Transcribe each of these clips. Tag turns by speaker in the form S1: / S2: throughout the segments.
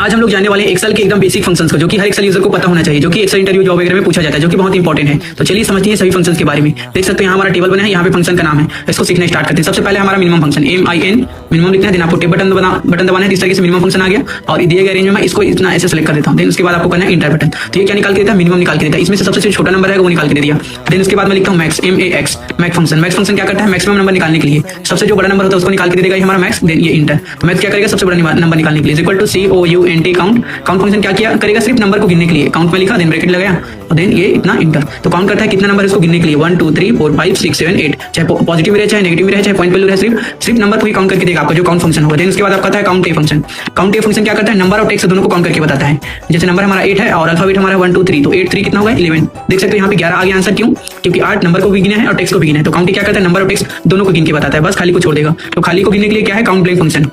S1: आज हम लोग जानने वाले हैं एक्सेल के एकदम बेसिक फंक्शंस को, जो कि हर एक्सेल यूजर को पता होना चाहिए, जो कि एक्सेल इंटरव्यू जॉब वगैरह में पूछा जाता है, जो कि बहुत इंपॉर्टेंट है। तो चलिए समझते हैं सभी फंक्शंस के बारे में। देख सकते हैं यहाँ हमारा टेबल बना है, यहाँ पे फंक्शन का नाम है, इसको सीखना स्टार्ट करते हैं। सबसे पहले हमारा मिनिमम फंक्शन MIN मिनिमम लिखना है, देन आपको टेप बटन दबाना है, इस तरीके से मिनिमम फंक्शन आ गया और दिए गए रेंज में मैं इसको इतना ऐसे सेलेक्ट कर देता हूँ। देन उसके बाद आपको करना है इंटर बटन। तो ये क्या निकाल के देता है? मिनिमम निकाल के देता है। इसमें से सबसे छोटा नंबर है वो निकाल के दे दिया। देन उसके बाद मैं लिखता हूँ max MAX max function. Max function क्या करता है? मैक्सिमम नंबर निकालने के लिए सबसे जो बड़ा नंबर होता है उसको निकाल के दे देगा हमारा मैक्स। देन ये इंटर। तो मैक्स क्या करेगा? सबसे बड़ा नंबर निकालने के लिए equal to COUNT count. Count function क्या किया करेगा? सिर्फ नंबर को गिनने के लिए काउंट में लिखा, देन ब्रैकेट लगाया और देन ये इतना इंटर। तो काउंट करता है कितना नंबर इसको गिनने के लिए 1 2 3 4 5 6 7 8, चाहे पॉजिटिव में रहे चाहे नेगेटिव में रहे चाहे पॉइंट वैल्यू रहे, सिर्फ नंबर को ही काउंट करके देगा आपका जो काउंट फंक्शन होगा। देन उसके बाद आपका आता है count a function. Count a function क्या करता है? नंबर और टेक्स्ट दोनों को काउंट करके बताता है। जैसे नंबर हमारा 8 है और अल्फाबेट हमारा 1 2 3, तो 8 3 कितना होगा? 11। देख सकते हो यहाँ पे 11 आ गया आंसर। क्यों? क्योंकि 8 नंबर को भी गिना है और टेक्स्ट को भी गिना है। तो काउंट क्या करता है? नंबर और टेक्स्ट दोनों को गिन के बताता है, बस खाली को छोड़ देगा। तो खाली को गिनने के लिए क्या है? Count blank function.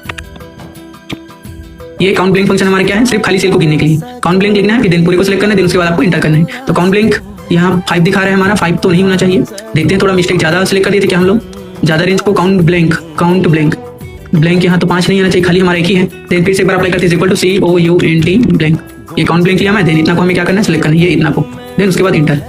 S1: ये काउंट ब्लैंक फंक्शन हमारा क्या है? सिर्फ खाली सेल को गिनने के लिए काउंट ब्लैंक लिखना है, फिर देन पूरे को सिलेक्ट करना है, देन उसके बाद आपको इंटर करना है। तो काउंट ब्लैंक यहाँ 5 दिखा रहा है हमारा, 5 तो नहीं होना चाहिए। देखते हैं, थोड़ा मिस्टेक ज्यादा सिलेक्ट कर दिए थे क्या हम लोग, ज्यादा रेंज को काउंट ब्लैंक यहाँ तो 5 नहीं आना चाहिए, खाली हमारा एक ही है। देन फिर से एक बार अप्लाई करते हैं इक्वल टू COUNT ब्लैंक। ये काउंट ब्लैंक लिया मैं, देन इतना को हमें क्या करना है? सिलेक्ट करना है, ये इतना को। देन उसके बाद इंटर।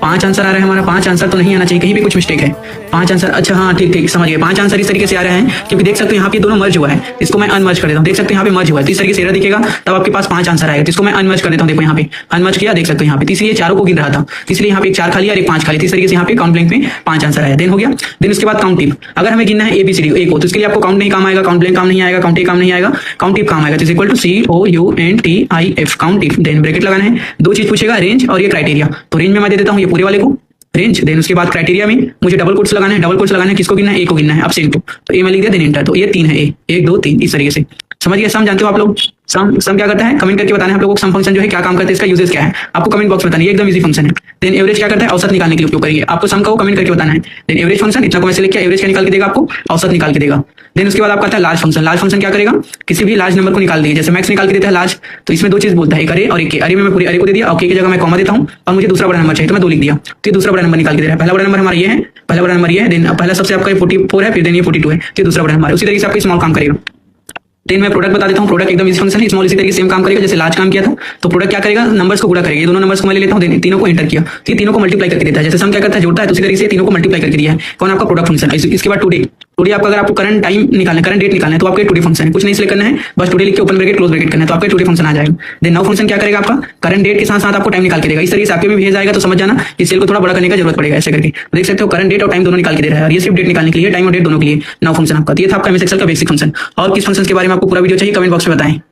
S1: 5 आंसर आ रहा है हमारा, 5 आंसर तो नहीं आना चाहिए, कहीं भी कुछ मिस्टेक है। 5 आंसर, अच्छा हाँ ठीक समझ गए। 5 आंसर इस तरीके से आ रहे हैं क्योंकि देख सकते हो यहाँ पे दोनों मर्ज हुआ है। इसको मैं अनमर्ज कर देता हूँ, देख सकते हैं यहाँ पे मर्ज हुआ है, तो इस तरीके से एरर दिखेगा, तब आपके पास 5 आंसर आएगा। तो इसको मैं अनमर्ज कर देता हूँ। देखो यहाँ पे अनमर्ज किया, देख सकते हो यहाँ पे, इसलिए चारों को गिन रहा था, इसलिए यहाँ पे एक 4 खाली और एक 5 खाली, इस तरीके से यहाँ पे काउंट ब्लैंक में 5 आंसर आया। देन हो गया। देन उसके बाद काउंट टिप। अगर हमें गिनना है ABCD एक हो, तो इसके लिए आपको काउंट नहीं काम आएगा, काउंट ब्लैंक काम नहीं आएगा, काउंट ए काम नहीं आएगा, काउंट टिप काम आएगा। तो equal to COUNTIF count tip. Then bracket लगाना है, 2 चीज पूछेगा, रेंज और ये क्राइटेरिया। तो रेंज में मैं दे देता हूँ ये पूरे वाले को रेंज। देन उसके बाद क्राइटेरिया में मुझे डबल कोट्स लगाना है, डबल कोट्स लगाना है, किसको गिनना है? ए को गिनना है, अब सेम को। तो ए में लिख दिया, देन इंटर। तो ये 3 है, ए 1 2 3 इस तरीके से। समझ गए? सम जानते हो आप लोग? सम क्या करता है? कमेंट करके बताना है आप लोगों को सम फंक्शन जो है क्या काम करता है, इसका यूजेस क्या है, आपको कमेंट बॉक्स में बताना है, एकदम इजी फंक्शन है। देन एवरेज क्या करता है? औसत निकालने के लिए उपयोग करेंगे, आपको सम का कमेंट करके बताना है। देन एवरेज फंक्शन, इतना को मैं सिलेक्ट किया, एवरेज क्या निकाल के देगा आपको? औसत निकाल के देगा। देन उसके बाद आपका आता है लार्ज फंक्शन। लार्ज फंक्शन क्या करेगा? किसी भी लार्ज नंबर को निकाल देगा, जैसे मैक्स निकाल के देता है लार्ज, तो इसमें 2 चीज बोलता है, एक अरे और एक के। अरे में मैं पूरी अरे को दे दिया और के की जगह मैं कॉमा देता हूँ और मुझे दूसरा बड़ा नंबर चाहिए तो मैं 2 लिख दिया, तो ये दूसरा बड़ा नंबर निकाल के दे रहा है। पहला बड़ा नंबर हमारा ये है, पहला बड़ा नंबर ये है, देन पहला सबसे आपका 44 है, फिर देन ये 42 है, तो ये दूसरा बड़ा नंबर है। उसी तरीके से आपका स्मॉल काम करेगा। देन मैं प्रोडक्ट बता देता हूँ। प्रोडक्ट एकदम इसी फंक्शन है, स्मॉल इसी तरीके से सेम काम करेगा जैसे लार्ज काम किया था। तो प्रोडक्ट क्या करेगा? नंबर्स को गुणा करेगा। ये दोनों नंबर्स को मैं ले लेता हूँ, देन तीनों को एंटर किया, तो ये तीनों को मल्टीप्लाई करके देता है। जैसे सम क्या करता है? जोड़ता है, तो उसी तरीके से तीनों को मल्टीप्लाई करके दिया है। कौन? आपका प्रोडक्ट फंक्शन। इसके बाद टुडे आपका अगर आपको करंट टाइम निकालना है, करंट डेट निकालना है, तो आपका टुडे फंक्शन है, कुछ नहीं सिलेक्ट करना है, बस टुडे लिख के ओपन ब्रैकेट क्लोज ब्रैकेट करना है, तो आपका टुडे फंक्शन आ जाएगा। देन नाउ फंक्शन क्या करेगा? आपका करंट डेट के साथ साथ आपको टाइम निकाल के देगा। इस तरीके से आपके में भेज जाएगा, तो समझ जाना इस सेल को थोड़ा बड़ा करने का जरूरत पड़ेगा ऐसे करके। देख सकते हो करंट डेट और टाइम दोनों निकाल के दे रहा है, और ये सिर्फ डेट निकालने के लिए, टाइम और डेट दोनों के लिए नाउ फंक्शन आपका। ये था आपका MS एक्सेल का बेसिक फंक्शन। और किस फंक्शन के बारे में आपको पूरा वीडियो चाहिए कमेंट बॉक्स में बताएं।